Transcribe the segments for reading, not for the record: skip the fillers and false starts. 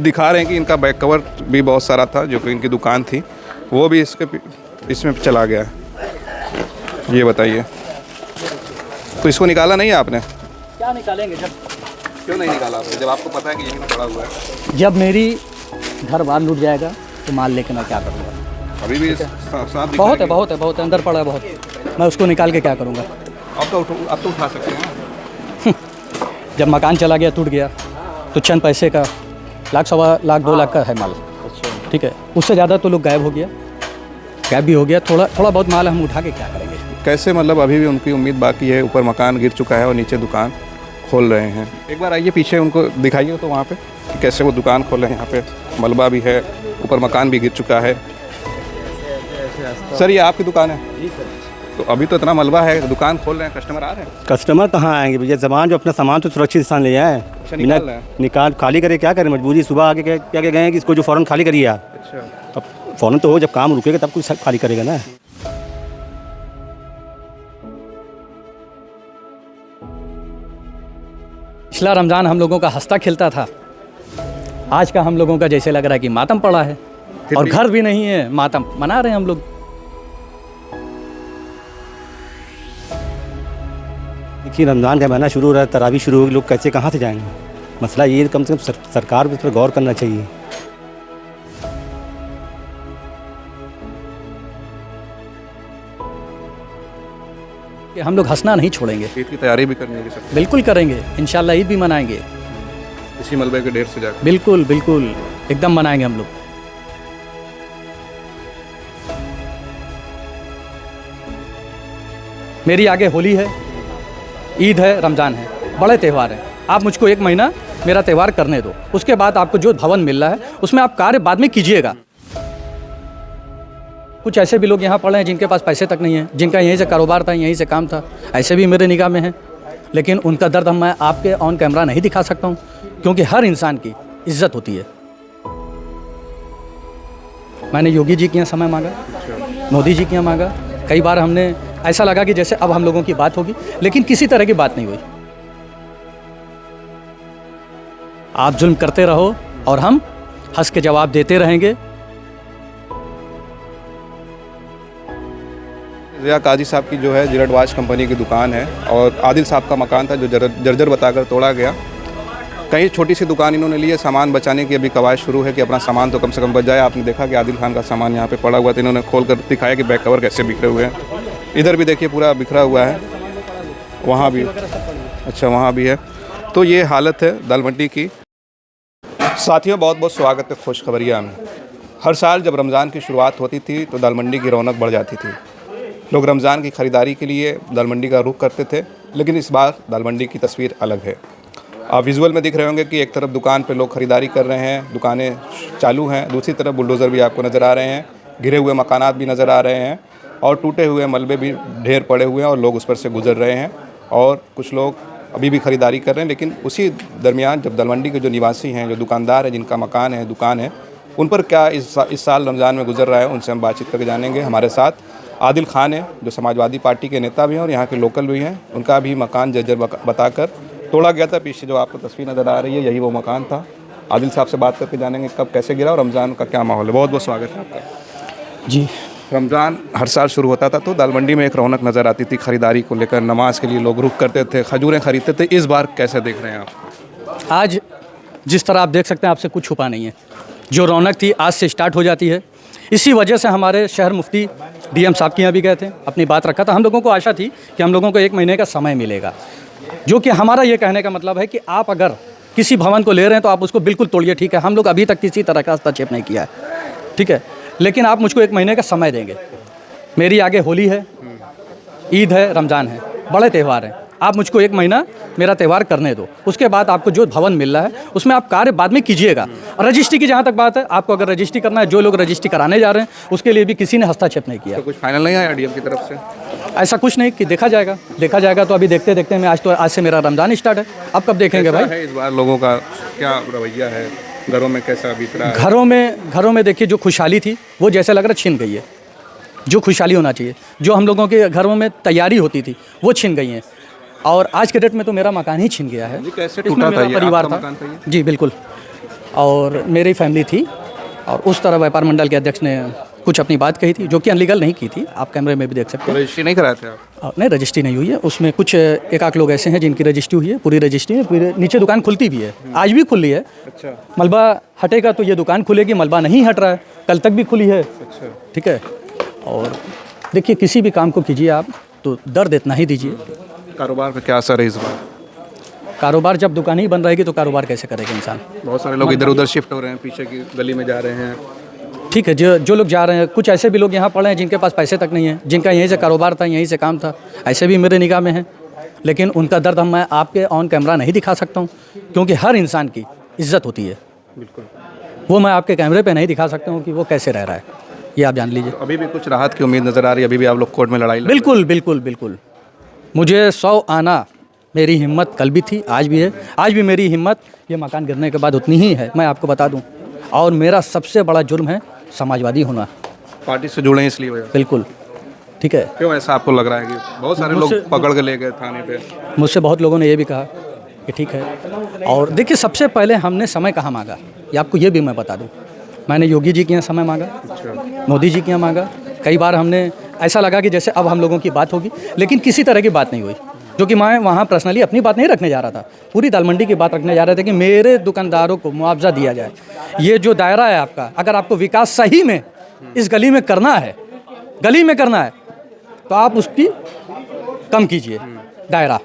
दिखा रहे हैं कि इनका बैक कवर भी बहुत सारा था, जो कि इनकी दुकान थी, वो भी इसमें चला गया है। ये बताइए, तो इसको निकाला नहीं है आपने? क्या निकालेंगे जब, क्यों नहीं निकाला आपने, जब आपको पता है कि यहीं पे पड़ा हुआ है? जब मेरी घर बार लूट जाएगा तो माल लेके मैं क्या करूँगा? अभी भी साफ बहुत है, अंदर पड़ा है बहुत, मैं उसको निकाल के क्या करूँगा? अब तो उठा सकते हैं। जब मकान चला गया, टूट गया, तो चंद पैसे का, लाख, सवा लाख, 2 लाख का है माल, ठीक है, उससे ज़्यादा तो लोग गायब भी हो गया। थोड़ा बहुत माल हम उठा के क्या करेंगे? कैसे, मतलब अभी भी उनकी उम्मीद बाकी है, ऊपर मकान गिर चुका है और नीचे दुकान खोल रहे हैं। एक बार आइए पीछे, उनको दिखाइए तो वहाँ पे कि कैसे वो दुकान खोल रहे हैं। यहाँ पे मलबा भी है, ऊपर मकान भी गिर चुका है। सर, ये आपकी दुकान है? जी सर। तो अभी तो इतना मलबा है, दुकान खोल रहे हैं, कस्टमर आ रहे हैं? कस्टमर कहाँ आएंगे भैया, सामान जो अपना सामान तो सुरक्षित स्थान ले जाए। अच्छा, निकाल रहे हैं? निकाल, खाली करे, क्या करें, मजबूरी। सुबह आके क्या गए हैं कि इसको जो फ़ौरन खाली करिए आप। अच्छा, अब फ़ौरन तो हो, जब काम रुकेगा तब कुछ खाली करेगा ना। पिछला रमज़ान हम लोगों का हंसता खेलता था, आज का हम लोगों का जैसे लग रहा है कि मातम पड़ा है, और घर भी नहीं है, मातम मना रहे हैं हम लोग। देखिए, रमज़ान का महीना शुरू हो रहा है, तरावी शुरू होगी, लोग कैसे कहाँ से जाएंगे? मसला ये, कम से कम सरकार को इस पर गौर करना चाहिए। कि हम लोग हंसना नहीं छोड़ेंगे, ईद की तैयारी भी करनी होगी सर? बिल्कुल करेंगे, इंशाल्लाह ईद भी मनाएंगे, इसी मलबे के ढेर से जाकर। बिल्कुल एकदम मनाएंगे हम लोग। मेरी आगे होली है, ईद है, रमज़ान है, बड़े त्यौहार हैं। आप मुझको 1 महीना मेरा त्यौहार करने दो, उसके बाद आपको जो भवन मिल रहा है उसमें आप कार्य बाद में कीजिएगा। कुछ ऐसे भी लोग यहाँ पड़े हैं जिनके पास पैसे तक नहीं है, जिनका यहीं से कारोबार था, यहीं से काम था, ऐसे भी मेरे निगाह में हैं, लेकिन उनका दर्द मैं आपके ऑन कैमरा नहीं दिखा सकता हूँ, क्योंकि हर इंसान की इज्जत होती है। मैंने योगी जी के यहाँ समय मांगा, मोदी जी के यहाँ मांगा, कई बार हमने ऐसा लगा कि जैसे अब हम लोगों की बात होगी, लेकिन किसी तरह की बात नहीं हुई। आप जुल्म करते रहो और हम हंस के जवाब देते रहेंगे। ज़िया काजी साहब की जो है जिरट वाच कंपनी की दुकान है, और आदिल साहब का मकान था जो जर्जर बताकर तोड़ा गया। कहीं छोटी सी दुकान इन्होंने ली है, सामान बचाने की अभी कवायद शुरू है कि अपना सामान तो कम से कम बच जाए। आपने देखा कि आदिल खान का सामान यहाँ पे पड़ा हुआ था, इन्होंने खोल कर दिखाया कि बैक कवर कैसे बिखरे हुए हैं। इधर भी देखिए पूरा बिखरा हुआ है, वहाँ भी, अच्छा वहाँ भी है। तो ये हालत है दाल मंडी की। साथियों, बहुत बहुत स्वागत है खुशखबरिया में। हर साल जब रमज़ान की शुरुआत होती थी तो दाल मंडी की रौनक बढ़ जाती थी। लोग रमज़ान की ख़रीदारी के लिए दाल मंडी का रुख करते थे, लेकिन इस बार दाल मंडी की तस्वीर अलग है। आप विजुअल में दिख रहे होंगे कि एक तरफ दुकान पे लोग ख़रीदारी कर रहे हैं, दुकानें चालू हैं, दूसरी तरफ बुलडोज़र भी आपको नज़र आ रहे हैं, गिरे हुए मकानात भी नज़र आ रहे हैं, और टूटे हुए मलबे भी ढेर पड़े हुए हैं और लोग उस पर से गुजर रहे हैं, और कुछ लोग अभी भी ख़रीदारी कर रहे हैं। लेकिन उसी दरमियान जब दाल मंडी के जो निवासी हैं, जो दुकानदार हैं, जिनका मकान है, दुकान है, उन पर क्या इस साल रमज़ान में गुजर रहा है, उनसे हम बातचीत करके जानेंगे। हमारे साथ आदिल खान है, जो समाजवादी पार्टी के नेता भी हैं और यहाँ के लोकल भी हैं। उनका भी मकान जर्जर बताकर तोड़ा गया था। पीछे जो आपको तस्वीर नज़र आ रही है, यही वो मकान था। आदिल साहब से बात करके जानेंगे कब कैसे गिरा और रमज़ान का क्या माहौल है। बहुत बहुत स्वागत है आपका जी। रमज़ान हर साल शुरू होता था तो दाल मंडी में एक रौनक नज़र आती थी, ख़रीदारी को लेकर, नमाज के लिए लोग रुख करते थे, खजूरें खरीदते थे। इस बार कैसे देख रहे हैं आप? आज जिस तरह आप देख सकते हैं, आपसे कुछ छुपा नहीं है, जो रौनक थी आज से स्टार्ट हो जाती है। इसी वजह से हमारे शहर मुफ्ती डीएम साहब के यहाँ भी गए थे, अपनी बात रखा था। हम लोगों को आशा थी कि हम लोगों को 1 महीने का समय मिलेगा, जो कि हमारा ये कहने का मतलब है कि आप अगर किसी भवन को ले रहे हैं तो आप उसको बिल्कुल तोड़िए, ठीक है। हम लोग अभी तक किसी तरह का हस्तक्षेप नहीं किया है, ठीक है, लेकिन आप मुझको 1 महीने का समय देंगे। मेरी आगे होली है, ईद है, रमज़ान है, बड़े त्यौहार हैं। आप मुझको 1 महीना मेरा त्यौहार करने दो, उसके बाद आपको जो भवन मिल रहा है उसमें आप कार्य बाद में कीजिएगा। और रजिस्ट्री की जहाँ तक बात है, आपको अगर रजिस्ट्री करना है, जो लोग रजिस्ट्री कराने जा रहे हैं उसके लिए भी किसी ने हस्तक्षेप नहीं किया। तो कुछ फाइनल नहीं आया डीएम की तरफ से? ऐसा कुछ नहीं कि देखा जाएगा तो अभी देखते देखते में आज से मेरा रमज़ान स्टार्ट है। अब कब देखेंगे भाई? इस बार लोगों का क्या रवैया है, घरों में कैसा बीत रहा है? घरों में देखिए, जो खुशहाली थी वो जैसे लग रहा है छिन गई है। जो खुशहाली होना चाहिए, जो हम लोगों के घरों में तैयारी होती थी, वो छिन गई है। और आज के डेट में तो मेरा मकान ही छिन गया है। कैसे इसमें टूटा था मेरा ये? परिवार आपका था, मकान था ये? जी बिल्कुल। और मेरी फैमिली थी, और उस तरह व्यापार मंडल के अध्यक्ष ने कुछ अपनी बात कही थी जो कि अनलीगल नहीं की थी, आप कैमरे में भी देख सकते हैं। रजिस्ट्री नहीं कराए थे आप? नहीं, रजिस्ट्री नहीं हुई है उसमें। कुछ एक आध लोग ऐसे हैं जिनकी रजिस्ट्री हुई है, पूरी रजिस्ट्री है, पूरे नीचे दुकान खुलती भी है, आज भी खुली है। अच्छा। मलबा हटेगा तो ये दुकान खुलेगी, मलबा नहीं हट रहा है, कल तक भी खुली है। अच्छा। ठीक है। और देखिए, किसी भी काम को कीजिए आप तो दर्द इतना ही दीजिए। कारोबार पे क्या असर है इस बार? कारोबार जब दुकान ही बंद रहेगी तो कारोबार कैसे करेगा इंसान? बहुत सारे लोग इधर उधर शिफ्ट हो रहे हैं, पीछे की गली में जा रहे हैं। ठीक है, जो लोग जा रहे हैं, कुछ ऐसे भी लोग यहाँ पड़े हैं जिनके पास पैसे तक नहीं है, जिनका यहीं से कारोबार था, यहीं से काम था, ऐसे भी मेरे निगाह में हैं। लेकिन उनका दर्द मैं आपके ऑन कैमरा नहीं दिखा सकता हूँ, क्योंकि हर इंसान की इज्जत होती है। बिल्कुल। वो मैं आपके कैमरे पे नहीं दिखा सकता हूँ कि वो कैसे रह रहा है, ये आप जान लीजिए। अभी भी कुछ राहत की उम्मीद नज़र आ रही है? अभी भी आप लोग कोर्ट में लड़ाई लड़ रहे हैं? बिल्कुल बिल्कुल बिल्कुल। मुझे 100 आना, मेरी हिम्मत कल भी थी, आज भी है। आज भी मेरी हिम्मत ये मकान गिरने के बाद उतनी ही है, मैं आपको बता दूं। और मेरा सबसे बड़ा जुर्म है समाजवादी होना। पार्टी से जुड़े हैं इसलिए वजह से? बिल्कुल। ठीक है। क्यों ऐसा आपको लग रहा है कि बहुत सारे लोग पकड़ के ले गए थाने पे? मुझसे बहुत लोगों ने ये भी कहा कि ठीक है। और देखिए, सबसे पहले हमने समय कहाँ मांगा, ये आपको ये भी मैं बता दूँ। मैंने योगी जी के यहाँ समय मांगा, मोदी जी के यहाँ मांगा, कई बार हमने ऐसा लगा कि जैसे अब हम लोगों की बात होगी, लेकिन किसी तरह की बात नहीं हुई। जो कि मैं वहाँ पर्सनली अपनी बात नहीं रखने जा रहा था, पूरी दाल मंडी की बात रखने जा रहे थे कि मेरे दुकानदारों को मुआवजा दिया जाए। ये जो दायरा है आपका, अगर आपको विकास सही में इस गली में करना है, गली में करना है, तो आप उसकी कम कीजिए दायरा।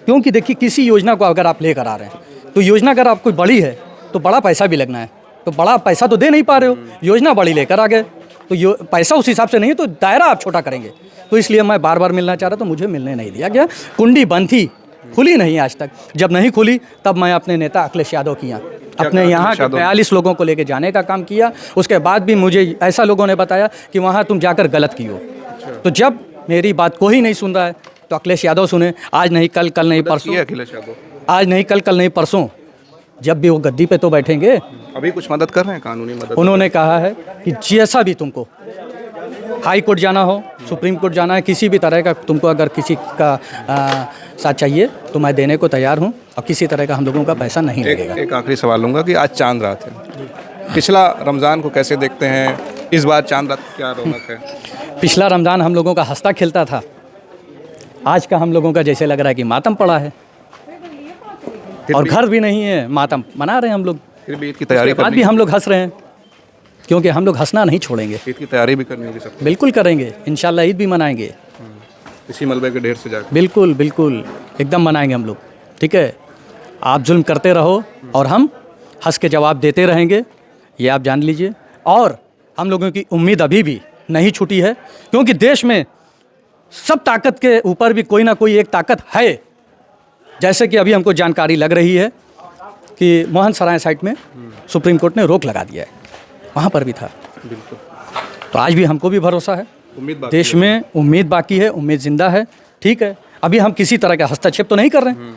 क्योंकि देखिए, किसी योजना को अगर आप लेकर आ रहे हैं तो योजना अगर आपको बड़ी है तो बड़ा पैसा भी लगना है, तो बड़ा पैसा तो दे नहीं पा रहे हो, योजना बड़ी लेकर आ गए तो पैसा उस हिसाब से नहीं है, तो दायरा आप छोटा करेंगे। तो इसलिए मैं बार बार मिलना चाह रहा था, मुझे मिलने नहीं दिया गया। कुंडी बंद थी, खुली नहीं आज तक। जब नहीं खुली तब मैं अपने नेता अखिलेश यादव के यहाँ अपने यहाँ के 42 लोगों को लेके जाने का काम किया। उसके बाद भी मुझे ऐसा लोगों ने बताया कि वहाँ तुम जाकर गलत किए हो। तो जब मेरी बात कोई नहीं सुन रहा है तो अखिलेश यादव सुने, आज नहीं कल, कल नहीं परसों, अखिलेश यादव आज नहीं कल, कल नहीं परसों, जब भी वो गद्दी पे तो बैठेंगे। अभी कुछ मदद कर रहे हैं, कानूनी मदद? उन्होंने कहा है कि जैसा भी तुमको हाई कोर्ट जाना हो, सुप्रीम कोर्ट जाना है, किसी भी तरह का तुमको अगर किसी का साथ चाहिए तो मैं देने को तैयार हूं, और किसी तरह का हम लोगों का पैसा नहीं लगेगा। एक आखिरी सवाल लूँगा कि आज चांद रात है, पिछला रमज़ान को कैसे देखते हैं? इस बार चांद रात क्या रौनक है? पिछला रमज़ान हम लोगों का हंसता खेलता था, आज का हम लोगों का जैसे लग रहा है कि मातम पड़ा है, और घर भी नहीं है, मातम मना रहे हैं हम लोग। फिर भी ईद की तैयारी आज भी हम लोग हंस रहे हैं, क्योंकि हम लोग हंसना नहीं छोड़ेंगे। ईद की तैयारी भी करनी होगी सबको? बिल्कुल करेंगे, इंशाल्लाह ईद भी मनाएंगे, इसी मलबे के ढेर से जाकर। बिल्कुल बिल्कुल एकदम मनाएंगे हम लोग। ठीक है, आप जुल्म करते रहो और हम हंस के जवाब देते रहेंगे, ये आप जान लीजिए। और हम लोगों की उम्मीद अभी भी नहीं छूटी है, क्योंकि देश में सब ताकत के ऊपर भी कोई ना कोई एक ताकत है। जैसे कि अभी हमको जानकारी लग रही है कि मोहन सराय साइट में सुप्रीम कोर्ट ने रोक लगा दिया है, वहाँ पर भी था। बिल्कुल। तो आज भी हमको भी भरोसा है, उम्मीद बाकी देश में उम्मीद बाकी है, उम्मीद जिंदा है। ठीक है, अभी हम किसी तरह का हस्तक्षेप तो नहीं कर रहे हैं।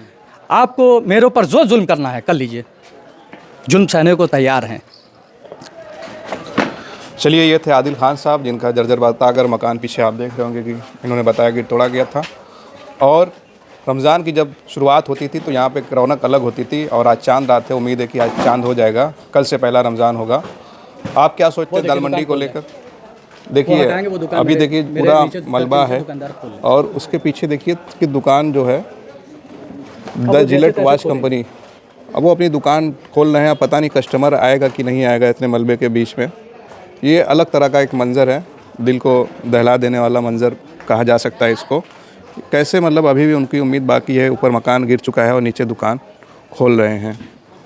आपको मेरे ऊपर जो जुल्म करना है कर लीजिए, जुल्म सहने को तैयार हैं। चलिए, ये थे आदिल खान साहब, जिनका जर्जर बताकर मकान पीछे आप देख रहे होंगे कि इन्होंने बताया कि तोड़ा गया था। और रमज़ान की जब शुरुआत होती थी तो यहाँ पे रौनक अलग होती थी, और आज चांद रात है, उम्मीद है कि आज चांद हो जाएगा, कल से पहला रमज़ान होगा। आप क्या सोचते हैं दाल मंडी को लेकर? देखिए, अभी देखिए पूरा मलबा है, और उसके पीछे देखिए कि दुकान जो है द जिलेट वॉच कंपनी, अब वो अपनी दुकान खोल रहे हैं। पता नहीं कस्टमर आएगा कि नहीं आएगा इतने मलबे के बीच में। ये अलग तरह का एक मंज़र है, दिल को दहला देने वाला मंज़र कहा जा सकता है इसको। कैसे मतलब अभी भी उनकी उम्मीद बाकी है, ऊपर मकान गिर चुका है और नीचे दुकान खोल रहे हैं।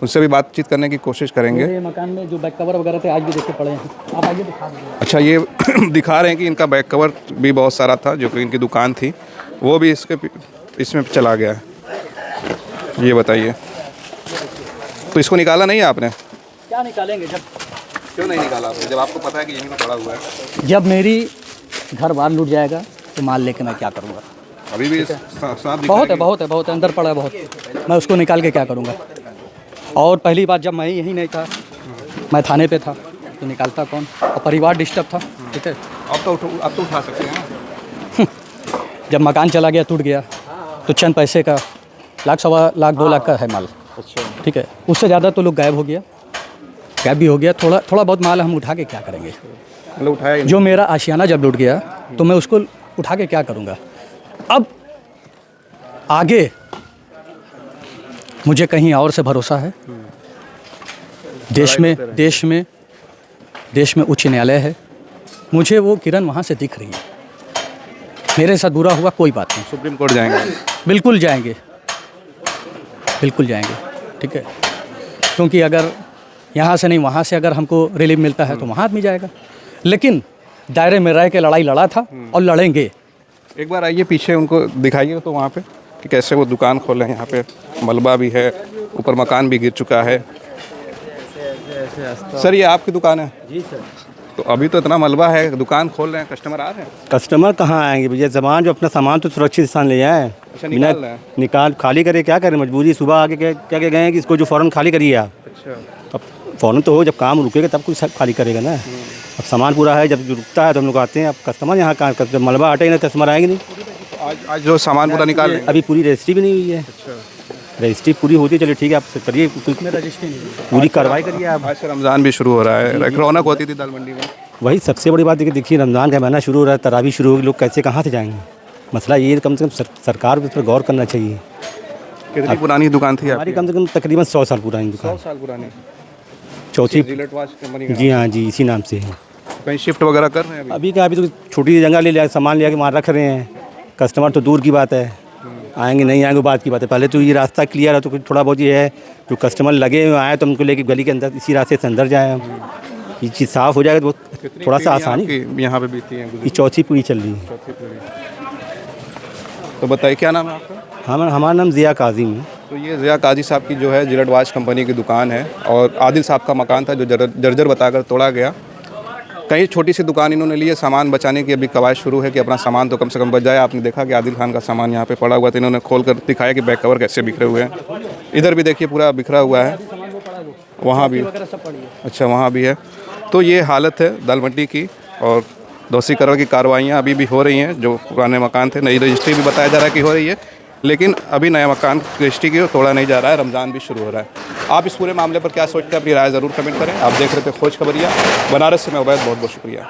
उनसे भी बातचीत करने की कोशिश करेंगे। ये मकान में जो बैक कवर वगैरह थे आज भी देखे पड़े हैं, आप आगे दिखा दीजिए। अच्छा, ये दिखा रहे हैं कि इनका बैक कवर भी बहुत सारा था, जो कि इनकी दुकान थी, वो भी इसमें चला गया है। ये बताइए, तो इसको निकाला नहीं है आपने? क्या निकालेंगे, जब क्यों नहीं निकाला आपने, जब आपको पता है कि यहीं पर पड़ा हुआ है? जब मेरी घर बार लूट जाएगा तो माल लेके मैं क्या करूँगा? अभी भी साफ बहुत है, अंदर पड़ा है बहुत, मैं उसको निकाल के क्या करूँगा? और पहली बात, जब मैं यहीं नहीं था, मैं थाने पे था, तो निकालता कौन? और परिवार डिस्टर्ब था। ठीक है, अब तो उठा सकते हैं। जब मकान चला गया, टूट गया, तो चंद पैसे का 1 लाख, 1.25 लाख, 2 लाख का है माल। अच्छा, ठीक है, उससे ज़्यादा तो लोग गायब हो गया। गैप भी हो गया, थोड़ा बहुत माल हम उठा के क्या करेंगे। मतलब उठाया ही नहीं। जो मेरा आशियाना जब लूट गया तो मैं उसको उठा के क्या करूँगा। अब आगे मुझे कहीं और से भरोसा है। देश में उच्च न्यायालय है, मुझे वो किरण वहाँ से दिख रही है। मेरे साथ बुरा हुआ कोई बात नहीं, सुप्रीम कोर्ट जाएंगे। बिल्कुल जाएंगे, ठीक है। क्योंकि अगर यहाँ से नहीं वहाँ से अगर हमको रिलीफ मिलता है तो वहाँ आदमी जाएगा, लेकिन दायरे में रह के लड़ाई लड़ा था और लड़ेंगे। एक बार आइए पीछे, उनको दिखाइए तो वहाँ पे कि कैसे वो दुकान खोले हैं। यहाँ पे मलबा भी है, ऊपर मकान भी गिर चुका है। सर ये आपकी दुकान है? जी सर। तो अभी तो इतना मलबा है, दुकान खोल रहे हैं, कस्टमर आ रहे हैं? कस्टमर कहाँ आएंगे भैया, सामान जो अपना सामान तो सुरक्षित स्थान ले जाए। अच्छा, निकाल रहे हैं। निकाल खाली करे, क्या करें, मजबूरी। सुबह आके क्या गए हैं कि इसको जो फ़ौरन खाली करिए आप। अच्छा, अब फ़ौरन तो हो, जब काम रुकेगा तब कुछ खाली करेगा ना। अब सामान पूरा है, जब रुकता है तो हम लोग आते हैं। अब कस्टमर यहाँ कहाँ, जब मलबा हटेगा ना कस्टमर आएंगे नहीं। आज जो सामान पूरा निकाल रहे हैं। अभी पूरी रजिस्ट्री भी नहीं हुई है। रजिस्ट्री पूरी होती है, चलिए ठीक है, आप करिए, पूरी कार्रवाई करिए आप। आज से रमज़ान भी शुरू हो रहा है, एक रौनक होती थी दाल मंडी में। वही सबसे बड़ी बात देखिए, रमज़ान का महीना शुरू हो रहा है, तरावी शुरू होगी, लोग कैसे कहाँ से जाएंगे। मसला ये कम से कम सरकार पर गौर करना चाहिए। कितनी पुरानी दुकान थी हमारी आपकी? कम से कम तकरीबन 100 साल पुरानी दुकान। 100 साल पुरानी। चौथी। जिलेट वॉच कंपनी का? जी हाँ जी, इसी नाम से है। कहीं शिफ्ट वगैरह कर रहे हैं अभी? अभी तो छोटी सी जगह ले लिया, सामान ले आके वहाँ रख रहे हैं। कस्टमर तो दूर की बात है, आएंगे नहीं आएंगे बात की बात है। पहले तो ये रास्ता क्लियर है, तो कुछ थोड़ा बहुत ये है, जो कस्टमर लगे हुए आए तो उनको लेके गली के अंदर इसी रास्ते से अंदर जाए हम। ये चीज़ साफ़ हो जाएगा तो थोड़ा सा आसानी। यहाँ पे बीती है? ये चौथी पूरी चल रही है। चौथी पूरी। तो बताइए क्या नाम है आपका? हमारा नाम ज़िया काज़िम है। तो ये ज़िया काजी साहब की जो है जिलेट वॉच कंपनी की दुकान है, और आदिल साहब का मकान था जो जर्जर बताकर तोड़ा गया। कहीं छोटी सी दुकान इन्होंने ली है, सामान बचाने की अभी कवायद शुरू है कि अपना सामान तो कम से कम बच जाए। आपने देखा कि आदिल खान का सामान यहाँ पे पड़ा हुआ था, इन्होंने खोल कर दिखाया कि बैक कवर कैसे बिखरे हुए हैं। इधर भी देखिए पूरा बिखरा हुआ है, वहाँ भी। अच्छा, वहाँ भी है। तो ये हालत है दाल मंडी की, और दोषीकरण की कार्रवाइयाँ अभी भी हो रही हैं। जो पुराने मकान थे, नई रजिस्ट्री भी बताया जा रहा है कि हो रही है, लेकिन अभी नया मकान रजिस्ट्री की तोड़ा नहीं जा रहा है। रमज़ान भी शुरू हो रहा है। आप इस पूरे मामले पर क्या सोचते हैं, अपनी राय ज़रूर कमेंट करें। आप देख रहे थे खोज खबरिया बनारस से, मैं उबैद, बहुत बहुत शुक्रिया।